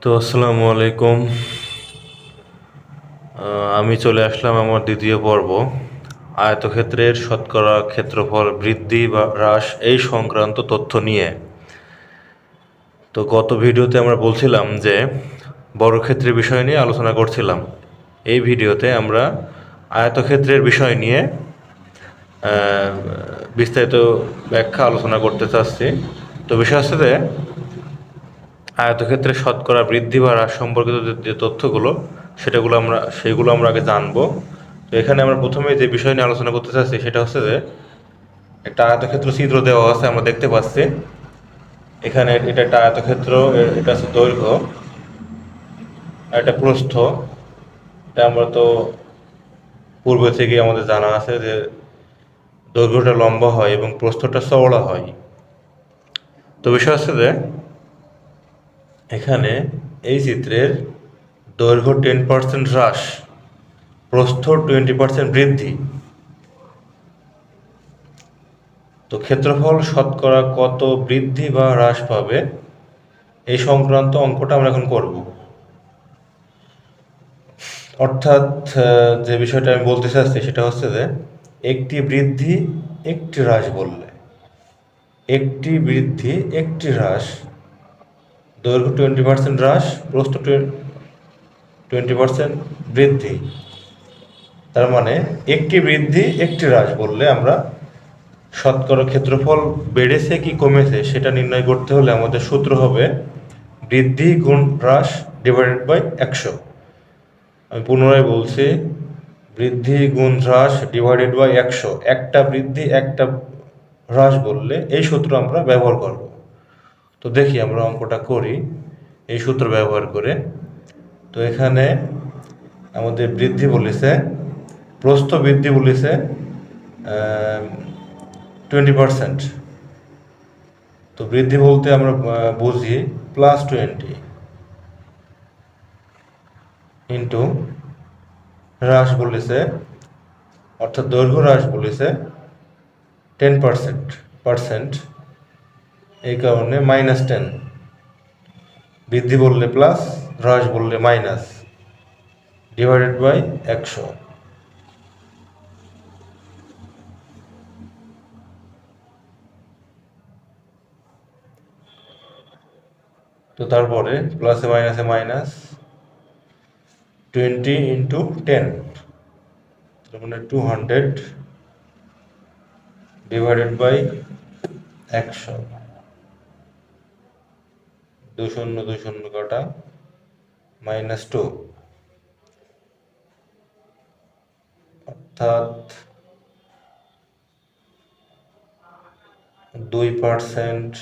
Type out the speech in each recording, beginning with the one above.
তো আসসালামু আলাইকুম। আমি চলে আসলাম আমার দ্বিতীয় পর্ব, আয়তক্ষেত্রের শতকরা ক্ষেত্রফল বৃদ্ধি বা হ্রাস এই সংক্রান্ত তথ্য নিয়ে। তো গত ভিডিওতে আমরা বলছিলাম যে বর্গক্ষেত্রের বিষয় নিয়ে আলোচনা করছিলাম। এই ভিডিওতে আমরা আয়তক্ষেত্রের বিষয় নিয়ে বিস্তারিত ব্যাখ্যা আলোচনা করতে চাচ্ছি। তো বিষয় হচ্ছে যে আয়তক্ষেত্রে শতকরা বৃদ্ধি বা হ্রাস সম্পর্কিত যে তথ্যগুলো সেইগুলো আমরা আগে জানবো। তো এখানে আমরা প্রথমে যে বিষয় নিয়ে আলোচনা করতে চাচ্ছি সেটা হচ্ছে যে একটা আয়তক্ষেত্র চিত্র দেওয়া আছে, আমরা দেখতে পাচ্ছি এখানে এটা একটা আয়তক্ষেত্র, এটা হচ্ছে দৈর্ঘ্য আর এটা প্রস্থ। এটা আমরা তো পূর্বে থেকে আমাদের জানা আছে যে দৈর্ঘ্যটা লম্বা হয় এবং প্রস্থটা চওড়া হয়। তো বিষয় হচ্ছে যে এখানে এই চিত্রের দৈর্ঘ্য 10% হ্রাস, প্রস্থ 20% বৃদ্ধি। তো ক্ষেত্রফল শতকরা কত বৃদ্ধি বা হ্রাস পাবে এই সংক্রান্ত অঙ্কটা আমরা এখন করব। অর্থাৎ যে বিষয়টা আমি বলতে চাচ্ছি সেটা হচ্ছে যে একটি বৃদ্ধি একটি হ্রাস বললে, একটি বৃদ্ধি একটি হ্রাস, দৈর্ঘ্য 20% হ্রাস, প্রস্থ 20% বৃদ্ধি। তার মানে একটি বৃদ্ধি একটি হ্রাস বললে আমরা শতকরা ক্ষেত্রফল বেড়েছে কি কমেছে সেটা নির্ণয় করতে হলে আমাদের সূত্র হবে বৃদ্ধি গুণ হ্রাস ডিভাইডেড বাই 100। আমি পুনরায় বলছি, বৃদ্ধি গুণ হ্রাস ডিভাইডেড বাই 100। একটা বৃদ্ধি একটা হ্রাস বললে এই সূত্র আমরা ব্যবহার করব। তো দেখি আমরা অঙ্কটা করি এই সূত্র ব্যবহার করে। তো এখানে আমাদের বৃদ্ধি বলেছে, প্রস্থ বৃদ্ধি বলেছে 20%। তো বৃদ্ধি বলতে আমরা বুঝি +20 ইন্টু হ্রাস বলেছে, অর্থাৎ দৈর্ঘ্য হ্রাস বলেছে 10%। এই কারণে -10। বৃদ্ধি বললে প্লাস, হ্রাস বললে মাইনাস, ডিভাইডেড বাই 100। তো তারপরে প্লাসে মাইনাসে মাইনাস, 20 ইন্টু 10, তার মানে 200 ডিভাইডেড বাই 100। 2 শূন্য 2 শূন্য কাটা, -2, অর্থাৎ 2%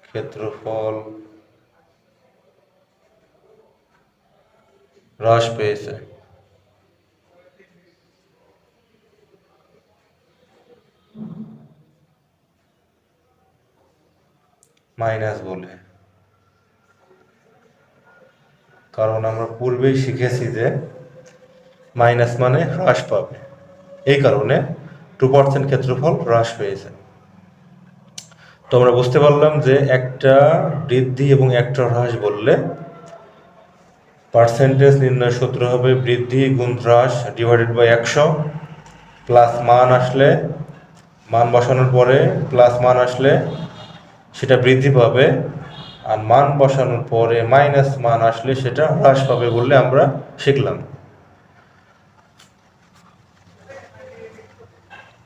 ক্ষেত্রফল হ্রাস পেয়েছে। মাইনাস বলে, কারণ আমরা পূর্বেই শিখেছি যে মাইনাস মানে হ্রাস পাবে, এই কারণে 2% ক্ষেত্রফল হ্রাস পেয়েছে। তো আমরা বুঝতে পারলাম যে একটা বৃদ্ধি এবং একটা হ্রাস বললে পার্সেন্টেজ নির্ণয় সূত্র হবে বৃদ্ধি গুণ হ্রাস ডিভাইডেড বাই 100। প্লাস মান আসলে, মান বসানোর পরে প্লাস মান আসলে সেটা বৃদ্ধি পাবে, আর মান বসানোর পরে মাইনাস মান আসলে সেটা হ্রাস পাবে বললে আমরা শিখলাম।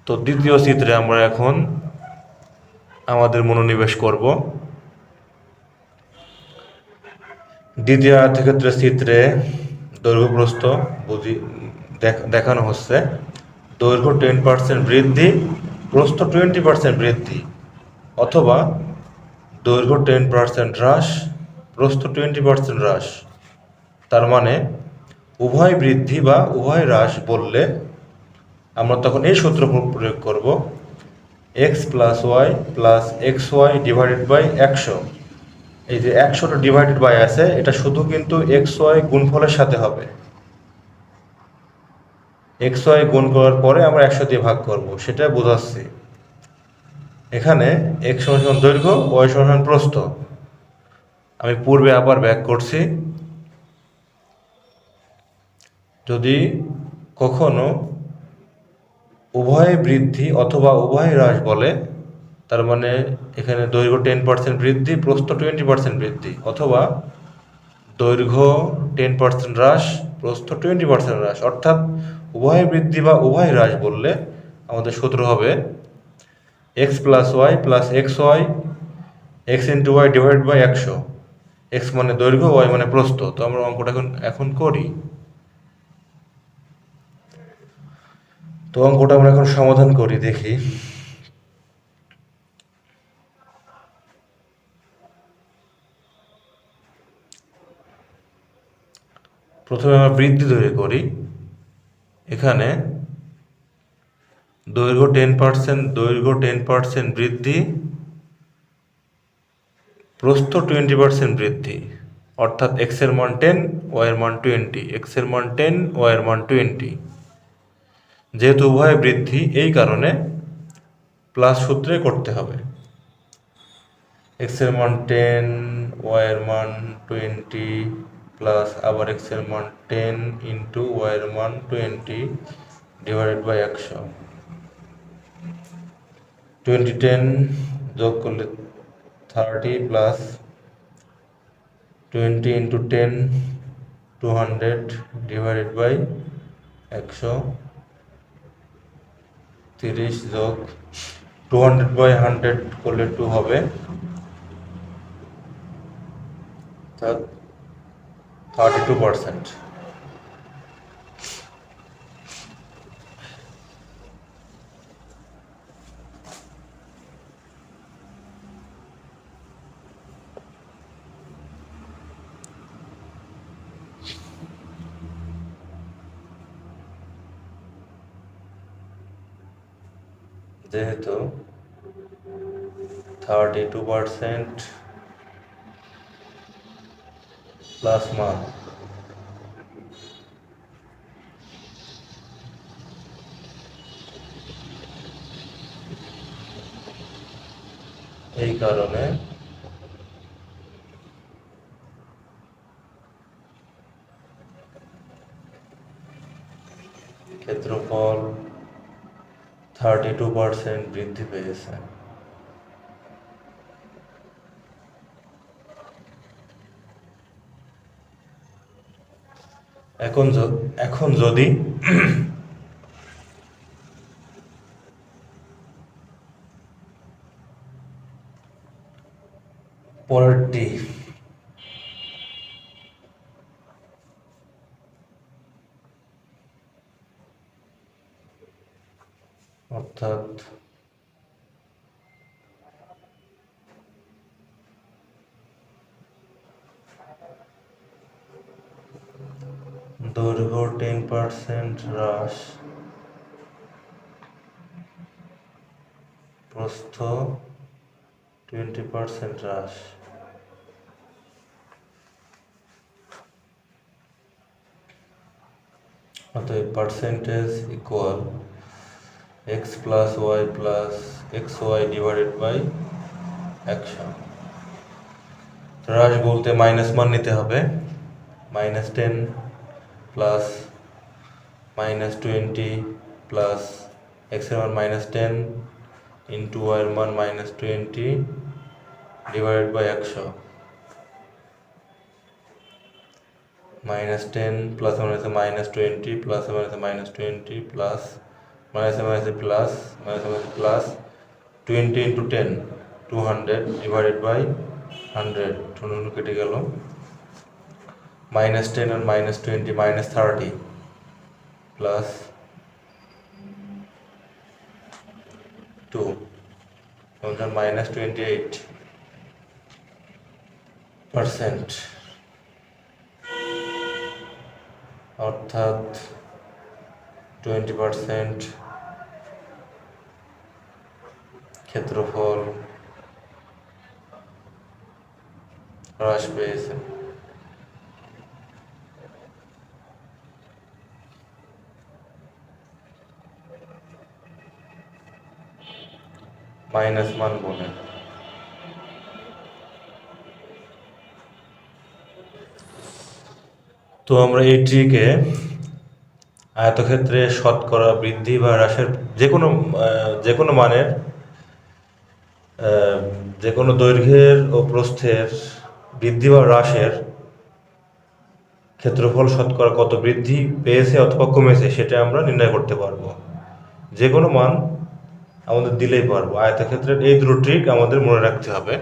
তো দ্বিতীয় চিত্রে আমরা এখন আমাদের মনোনিবেশ করব। দ্বিতীয় আয়তক্ষেত্রের চিত্রে দৈর্ঘ্য প্রস্থ দেখানো হচ্ছে। দৈর্ঘ্য 10% বৃদ্ধি, প্রস্থ 20% বৃদ্ধি, অথবা দৈর্ঘ্য 10% হ্রাস, প্রস্থ 20% হ্রাস। তার মানে উভয় বৃদ্ধি বা উভয় হ্রাস বললে আমরা তখন এই সূত্র প্রয়োগ করব, x plus Y plus X Y divided by 100। এই যে 100টা ডিভাইডেড বাই আছে, এটা শুধু কিন্তু এক্স ওয়াই গুণফলের সাথে হবে। এক্স ওয়াই গুণ করার পরে আমরা 100 দিয়ে ভাগ করব, সেটা বোঝাচ্ছি। এখানে x সমান দৈর্ঘ্য, y সমান প্রস্থ, আমি পূর্বে আবার ব্যাক করছি। যদি কখনো উভয় বৃদ্ধি অথবা উভয় হ্রাস বলে, তার মানে এখানে দৈর্ঘ্য 10% বৃদ্ধি, প্রস্থ 20% বৃদ্ধি, অথবা দৈর্ঘ্য 10% হ্রাস, প্রস্থ 20% হ্রাস, অর্থাৎ উভয় বৃদ্ধি বা উভয় হ্রাস বললে আমাদের সূত্র হবে X plus Y plus X Y X into Y divide by 100। X মানে দৈর্ঘ্য, ওয়াই মানে প্রস্থ। তো আমরা অঙ্কটা এখন করি। তো অঙ্কটা আমরা এখন সমাধান করি, দেখি। প্রথমে আমরা বৃদ্ধি ধরে করি। এখানে দৈর্ঘ্য 10% বৃদ্ধি, প্রস্থ 20% বৃদ্ধি, অর্থাৎ এক্স এর মান 10, ওয়াই এর মান 20। এক্স এর মান 10, ওয়াই এর মান 20। যেহেতু উভয় বৃদ্ধি, এই কারণে প্লাস সূত্রে করতে হবে। এক্স এর মান 10, ওয়াই এর মান 20, প্লাস আবার এক্স এর মান 10 ইন্টু ওয়াই এর মান 20 ডিভাইডেড বাই 100। 20 10 যোগ করলে 30, প্লাস 20 ইন্টু 10 200 ডিভাইডেড বাই 100। 30 যোগ 200 বাই 100 করলে 2 হবে, 32%। যেহেতু 32% প্লাস মান, এই কারণে ক্ষেত্রফল 32% বৃদ্ধি পেয়েছে। এখন যদি পরেরটি, অর্থাৎ দৈর্ঘ্য 10% হ্রাস, প্রস্থ 20% হ্রাস। অতএব percentage equal X plus Y plus X Y divided by 100। হ্রাস বলতে মাইনাস মান নিতে হবে। -10 প্লাস -20 প্লাস এক্স এর মান -10 ইন্টু ওয়াই এর মান -20 divided by 100। -10 plus -20 plus -20 plus plus plus 20 into 10 200 divided by 100। ঠুনুন কেটে গেল। -10 আর -20 -30 প্লাস 2 -28%, অর্থাৎ 20% ক্ষেত্রফল হ্রাস পেয়েছে। মাইনাস মান বলে তো আমরা এই ট্রিকে আয়তক্ষেত্রে শতকরা বৃদ্ধি বা হ্রাসের যে কোনো মানের আহ, যে কোনো দৈর্ঘ্যের ও প্রস্থের বৃদ্ধি বা হ্রাসের ক্ষেত্রফল শতকরা কত বৃদ্ধি পেয়েছে অথবা কমেছে সেটা আমরা নির্ণয় করতে পারবো। যে কোনো মান আমাদের দিলেই পারবো। আয়তক্ষেত্রের এই দুটো ট্রিক আমাদের মনে রাখতে হবে।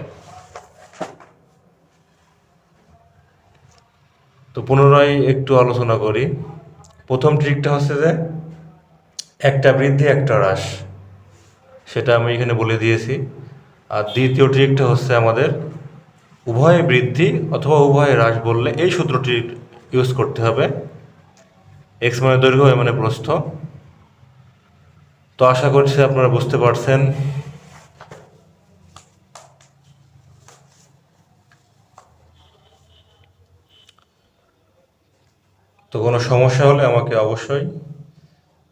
তো পুনরায় একটু আলোচনা করি। প্রথম ট্রিকটা হচ্ছে যে একটা বৃদ্ধি একটা হ্রাস, সেটা আমি এখানে বলে দিয়েছি। আর দ্বিতীয় ট্রিকটা হচ্ছে আমাদের উভয় বৃদ্ধি অথবা উভয় হ্রাস বললে এই সূত্রটি ইউজ করতে হবে, এক্স মানে দৈর্ঘ্য ওয়াই মানে প্রস্থ। তো আশা করছি আপনারা বুঝতে পারছেন। তো কোনো সমস্যা হলে আমাকে অবশ্যই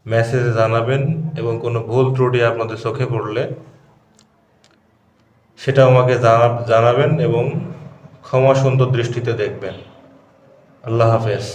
মেসেজে জানাবেন, এবং কোনো ভুল ত্রুটি আপনাদের চোখে পড়লে সেটা আমাকে জানাবেন এবং ক্ষমা সুন্দর দৃষ্টিতে দেখবেন। আল্লাহ হাফেজ।